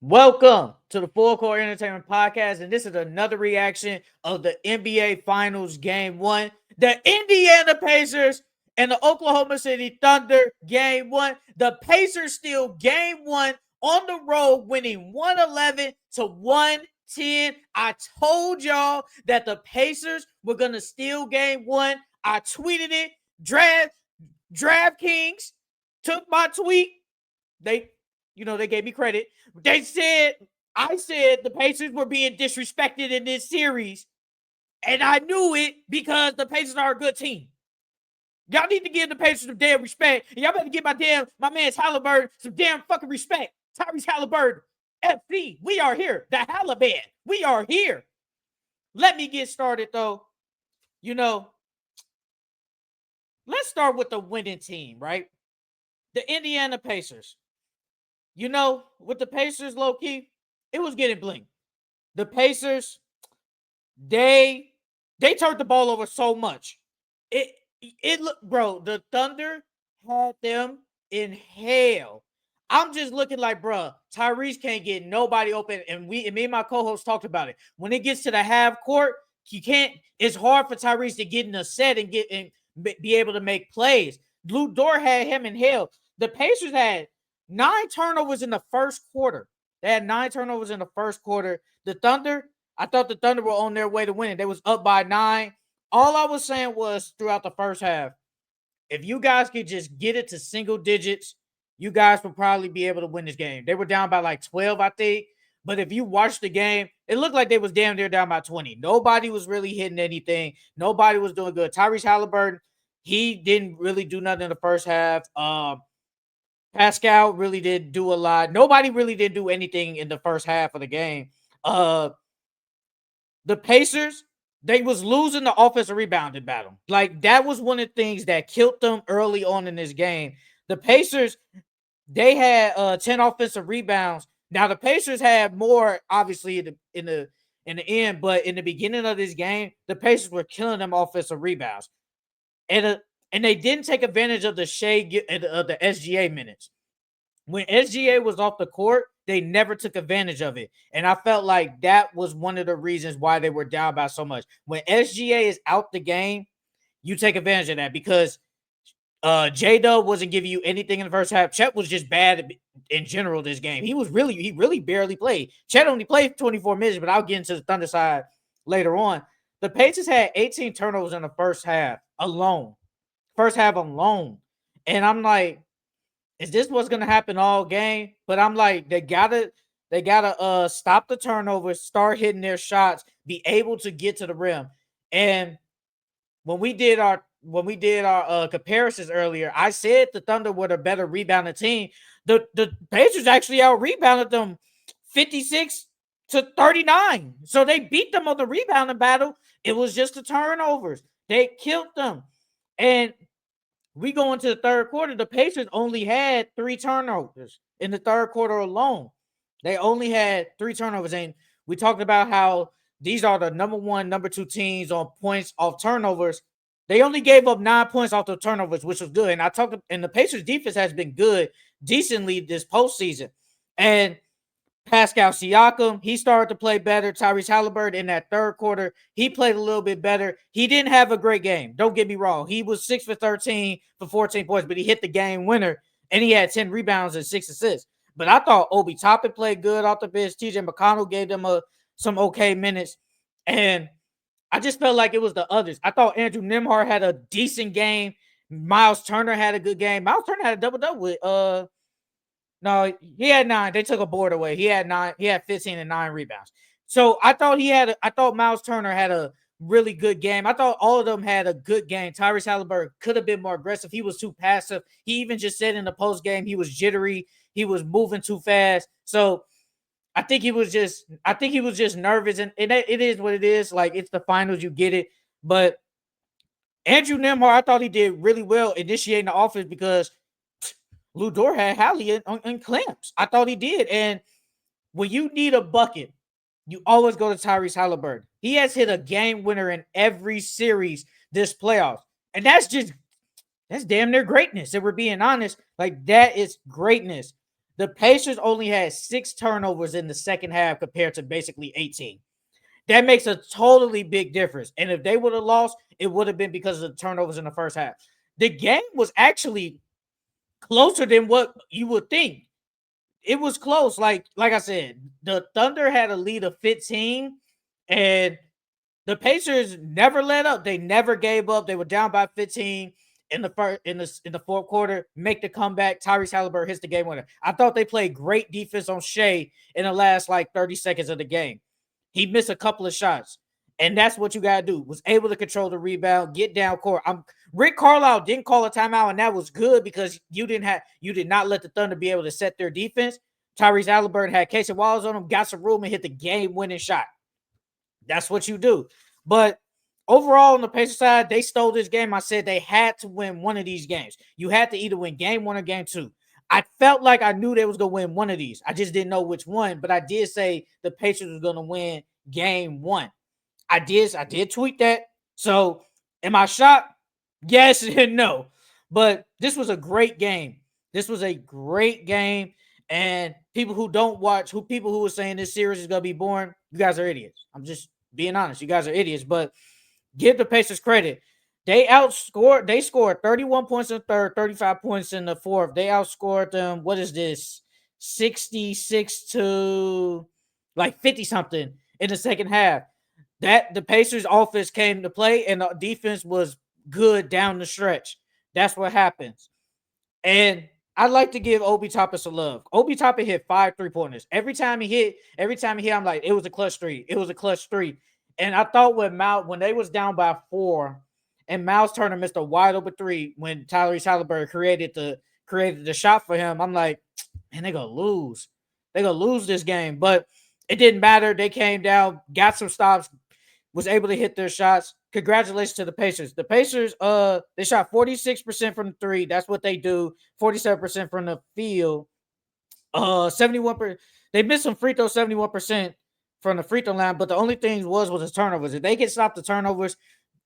Welcome to the Full Court Entertainment Podcast, and this is another reaction of the NBA Finals Game 1. The Indiana Pacers and the Oklahoma City Thunder Game 1. The Pacers steal Game 1 on the road, winning 111 to 110. I told y'all that the Pacers were going to steal Game 1. I tweeted it. DraftKings took my tweet. They gave me credit. I said the Pacers were being disrespected in this series, and I knew it because the Pacers are a good team. Y'all need to give the Pacers some damn respect. And y'all better give my man's Halliburton some damn fucking respect. Tyrese Halliburton, FC, we are here. The Halliburton, we are here. Let me get started though. Let's start with the winning team, right? The Indiana Pacers. With the Pacers, low-key, it was getting blinked. The Pacers, they turned the ball over so much. It looked, bro, the Thunder had them in hell. I'm just looking like, bro, Tyrese can't get nobody open. And me and my co-host talked about it. When it gets to the half court, it's hard for Tyrese to get in a set and be able to make plays. Lou Dort had him in hell. The Pacers had 9 turnovers in the first quarter. They had 9 turnovers in the first quarter. The Thunder, I thought the Thunder were on their way to winning. They was up by 9. All I was saying was throughout the first half, if you guys could just get it to single digits, you guys would probably be able to win this game. They were down by like 12, I think. But if you watch the game, it looked like they was damn near down by 20. Nobody was really hitting anything. Nobody was doing good. Tyrese Halliburton, he didn't really do nothing in the first half. Pascal really didn't do a lot. Nobody really did do anything in the first half of the game. The Pacers, they was losing the offensive rebounding battle. Like, that was one of the things that killed them early on in this game. The Pacers, they had 10 offensive rebounds. Now, the Pacers had more, obviously, in the end, but in the beginning of this game, the Pacers were killing them offensive rebounds. And they didn't take advantage of the the SGA minutes. When SGA was off the court, they never took advantage of it. And I felt like that was one of the reasons why they were down by so much. When SGA is out the game, you take advantage of that because J-Dub wasn't giving you anything in the first half. Chet was just bad in general this game. He really barely played. Chet only played 24 minutes, but I'll get into the Thunder side later on. The Pacers had 18 turnovers in the first half alone. And I'm like, is this what's gonna happen all game? But I'm like, they gotta stop the turnovers, start hitting their shots, be able to get to the rim. And when we did our comparisons earlier, I said the Thunder were the better rebounding team. The Pacers actually out rebounded them 56 to 39. So they beat them on the rebounding battle. It was just the turnovers. They killed them. And we go into the third quarter. The Pacers only had 3 turnovers in the third quarter alone. They only had 3 turnovers. And we talked about how these are the number 1, number 2 teams on points off turnovers. They only gave up 9 points off the turnovers, which was good. And the Pacers defense has been good decently this postseason. And Pascal Siakam, he started to play better. Tyrese Halliburton in that third quarter, he played a little bit better. He didn't have a great game. Don't get me wrong. He was 6 for 13 for 14 points, but he hit the game winner, and he had 10 rebounds and 6 assists. But I thought Obi Toppin played good off the bench. TJ McConnell gave them some okay minutes. And I just felt like it was the others. I thought Andrew Nembhard had a decent game. Miles Turner had a good game. Miles Turner had a double-double with no, he had 9. They took a board away. He had 9. He had 15 and 9 rebounds. So I thought Miles Turner had a really good game. I thought all of them had a good game. Tyrese Halliburton could have been more aggressive. He was too passive. He even just said in the post game he was jittery. He was moving too fast. So I think he was just nervous, and it is what it is. Like, it's the finals, you get it. But Andrew Nembhard, I thought he did really well initiating the offense because Lou Dort had Hallie in clamps. I thought he did. And when you need a bucket, you always go to Tyrese Halliburton. He has hit a game winner in every series this playoffs. And that's damn near greatness. If we're being honest, like, that is greatness. The Pacers only had 6 turnovers in the second half compared to basically 18. That makes a totally big difference. And if they would have lost, it would have been because of the turnovers in the first half. The game was actually closer than what you would think. It was close. Like I said, the Thunder had a lead of 15, and the Pacers never let up. They never gave up. They were down by 15 in the first in the fourth quarter. Make the comeback. Tyrese Halliburton hits the game winner. I thought they played great defense on Shea in the last 30 seconds of the game. He missed a couple of shots. And that's what you gotta do. Was able to control the rebound, get down court. Rick Carlisle didn't call a timeout, and that was good because you did not let the Thunder be able to set their defense. Tyrese Halliburton had Casey Wallace on him, got some room, and hit the game-winning shot. That's what you do. But overall, on the Pacers side, they stole this game. I said they had to win one of these games. You had to either win game one or game two. I felt like I knew they was going to win one of these. I just didn't know which one, but I did say the Pacers was going to win game one. I did tweet that. So am I shocked? Yes and no. But this was a great game. This was a great game. And people who don't watch, people who are saying this series is going to be boring, you guys are idiots. I'm just being honest. You guys are idiots. But give the Pacers credit. They scored 31 points in the third, 35 points in the fourth. They outscored them. What is this? 66 to 50 something in the second half. That the Pacers offense came to play and the defense was good down the stretch. That's what happens. And I'd like to give Obi Toppin some love. Obi Toppin hit 5 3-pointers. Every time he hit, I'm like, it was a clutch three. It was a clutch three. And I thought when they was down by 4, and Miles Turner missed a wide open 3 when Tyrese Halliburton created the shot for him, I'm like, man, they're gonna lose. They're gonna lose this game. But it didn't matter. They came down, got some stops, was able to hit their shots. Congratulations to the Pacers. The Pacers, they shot 46% from the 3. That's what they do. 47% from the field. 71%. They missed some free throws, 71% from the free throw line. But the only thing was the turnovers. If they could stop the turnovers,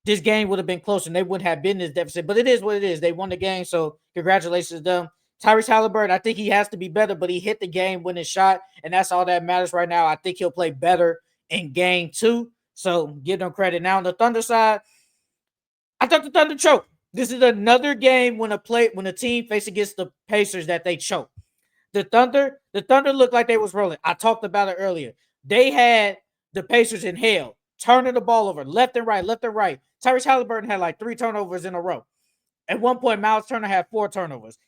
this game would have been close and they wouldn't have been this deficit. But it is what it is. They won the game, so congratulations to them. Tyrese Halliburton, I think he has to be better, but he hit the game-winning shot, and that's all that matters right now. I think he'll play better in game 2. So give them credit. Now on the Thunder side, I thought the Thunder choked. This is another game when a team faced against the Pacers that they choked. The Thunder looked like they was rolling. I talked about it earlier. They had the Pacers in hell, turning the ball over left and right. Tyrese Halliburton had 3 turnovers in a row. At one point, Miles Turner had 4 turnovers.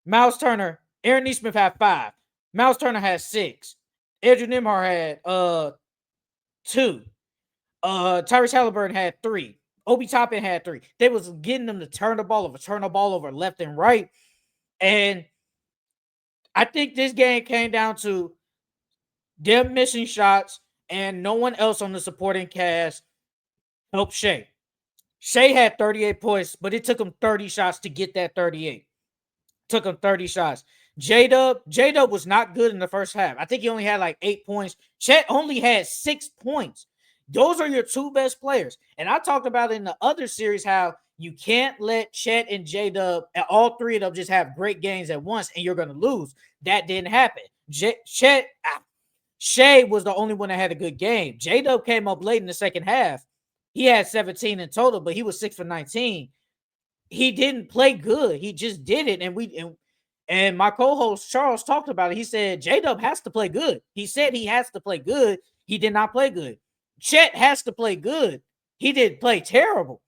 Miles Turner, Aaron Nesmith had 5. Miles Turner had 6. Andrew Nembhard had 2. Tyrese Halliburton had 3. Obi Toppin had 3. They was getting them to turn the ball over left and right. And I think this game came down to them missing shots and no one else on the supporting cast helped Shea. Shea had 38 points, but it took him 30 shots to get that 38. Took him 30 shots. J-Dub was not good in the first half. I think he only had 8 points. Chet only had 6 points. Those are your 2 best players. And I talked about in the other series how you can't let Chet and J-Dub, all 3 of them, just have great games at once and you're going to lose. That didn't happen. Shea was the only one that had a good game. J-Dub came up late in the second half. He had 17 in total, but he was 6 for 19. He didn't play good. He just did it. And my co-host Charles talked about it. He said J-Dub has to play good. He said he has to play good. He did not play good. Chet has to play good. He didn't play terrible.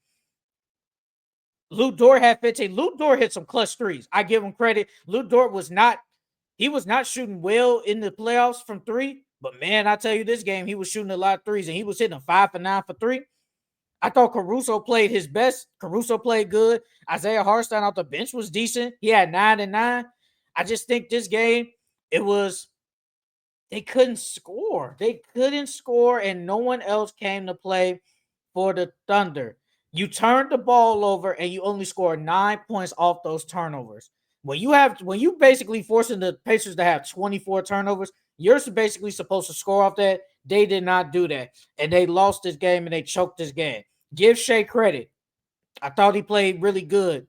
Luke Dort had 15. Luke Dort hit some clutch threes. I give him credit. Luke Dort was not shooting well in the playoffs from 3. But man, I tell you, this game, he was shooting a lot of threes and he was hitting 5 for 9 for 3. I thought Caruso played his best. Caruso played good. Isaiah Hartenstein off the bench was decent. He had 9 and 9. I just think this game, they couldn't score. They couldn't score, and no one else came to play for the Thunder. You turned the ball over, and you only scored 9 points off those turnovers. When you basically forcing the Pacers to have 24 turnovers, you're basically supposed to score off that. They did not do that, and they lost this game, and they choked this game. Give Shea credit. I thought he played really good,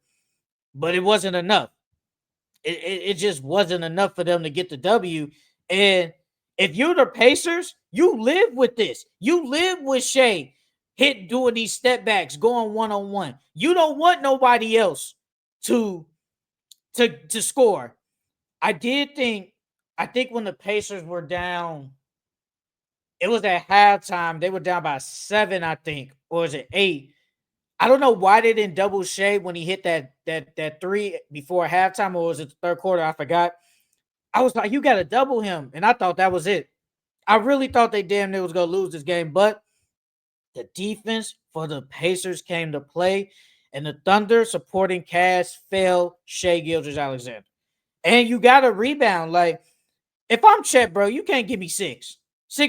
but it wasn't enough. it just wasn't enough for them to get the W. And if you're the Pacers, you live with this. You live with Shea doing these step backs, going one on one. You don't want nobody else to to score. I did think I think when the Pacers were down, it was at halftime. They were down by 7, I think, or was it 8? I don't know why they didn't double Shea when he hit that three before halftime, or was it the third quarter? I forgot. I was like, you got to double him, and I thought that was it. I really thought they damn near was gonna lose this game, but the defense for the Pacers came to play, and the Thunder supporting cast failed Shea Gilgeous-Alexander. And you got to rebound. Like, if I'm Chet, bro, you can't give me 6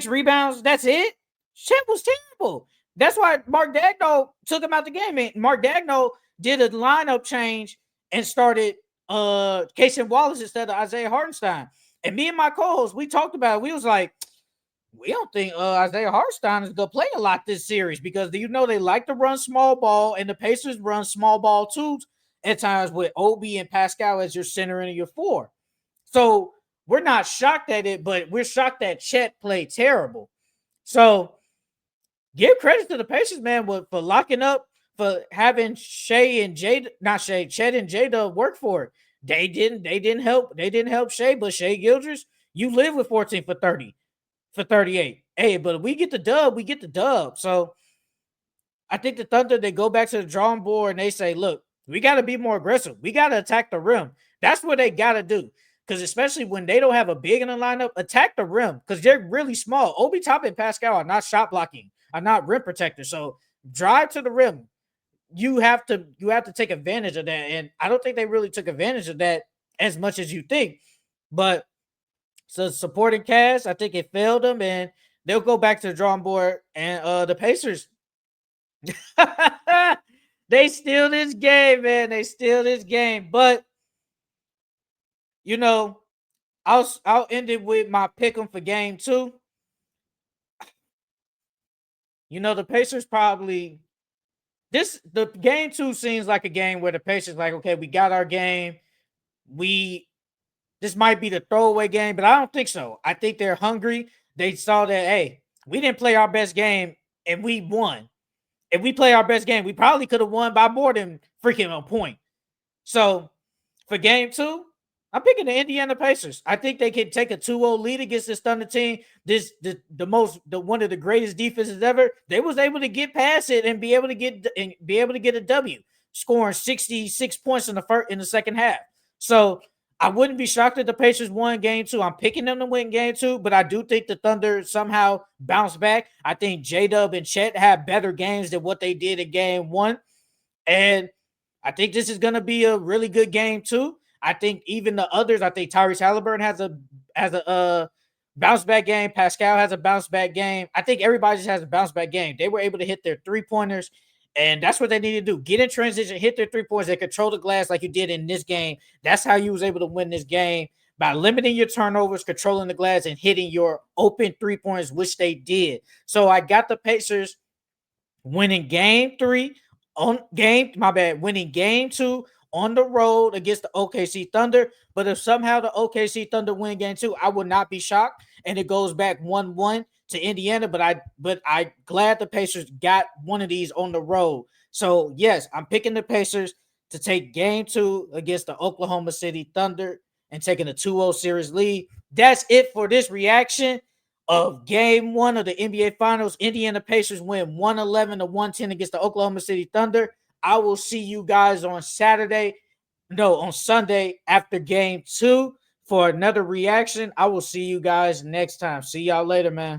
rebounds. That's it. Chet was terrible. That's why Mark Daigneault took him out the game. And Mark Daigneault did a lineup change and started Casey Wallace instead of Isaiah Hartenstein. And me and my co-host, we talked about it. We was like, we don't think Isaiah Hartenstein is gonna play a lot this series because they like to run small ball, and the Pacers run small ball too at times with Obi and Pascal as your center and your 4. So we're not shocked at it, but we're shocked that Chet played terrible. So give credit to the Pacers, man, for locking up, for having Chet and J-Dub work for it. They didn't help Shea, but Shea Gilgeous, you live with 14 for 30, for 38. Hey, but if we get the dub, we get the dub. So I think the Thunder, they go back to the drawing board and they say, look, we got to be more aggressive. We got to attack the rim. That's what they got to do. Because especially when they don't have a big in the lineup, attack the rim because they're really small. Obi Toppin and Pascal are not shot blocking, are not rim protectors. So drive to the rim. You have to take advantage of that. And I don't think they really took advantage of that as much as you think. But so supporting cast, I think it failed them, and they'll go back to the drawing board. And the Pacers, they steal this game, man. They steal this game. But you know, I'll end it with my pick 'em for game 2. The Pacers probably the game 2 seems like a game where the Pacers like, okay, we got our game. This might be the throwaway game, but I don't think so. I think they're hungry. They saw that, hey, we didn't play our best game and we won. If we play our best game, we probably could have won by more than freaking a point. So for game 2, I'm picking the Indiana Pacers. I think they can take a 2-0 lead against this Thunder team. One of the greatest defenses ever. They was able to get past it and be able to get a W, scoring 66 points in the second half. So I wouldn't be shocked if the Pacers won game 2. I'm picking them to win game 2, but I do think the Thunder somehow bounce back. I think J-Dub and Chet have better games than what they did in game 1. And I think this is going to be a really good game 2. I think even the others, I think Tyrese Halliburton has a bounce back game. Pascal has a bounce back game. I think everybody just has a bounce back game. They were able to hit their 3-pointers, and that's what they need to do. Get in transition, hit their 3-pointers, they control the glass like you did in this game. That's how you was able to win this game, by limiting your turnovers, controlling the glass, and hitting your open 3-pointers, which they did. So I got the Pacers winning game 3 winning game 2 on the road against the OKC Thunder. But if somehow the OKC Thunder win game 2, I would not be shocked, and it goes back 1-1 to Indiana. But I glad the Pacers got one of these on the road. So yes, I'm picking the Pacers to take game 2 against the Oklahoma City Thunder and taking a 2-0 series lead. That's it for this reaction of game 1 of the NBA Finals. Indiana Pacers win 111-110 against the Oklahoma City Thunder. I will see you guys on Sunday after game 2 for another reaction. I will see you guys next time. See y'all later, man.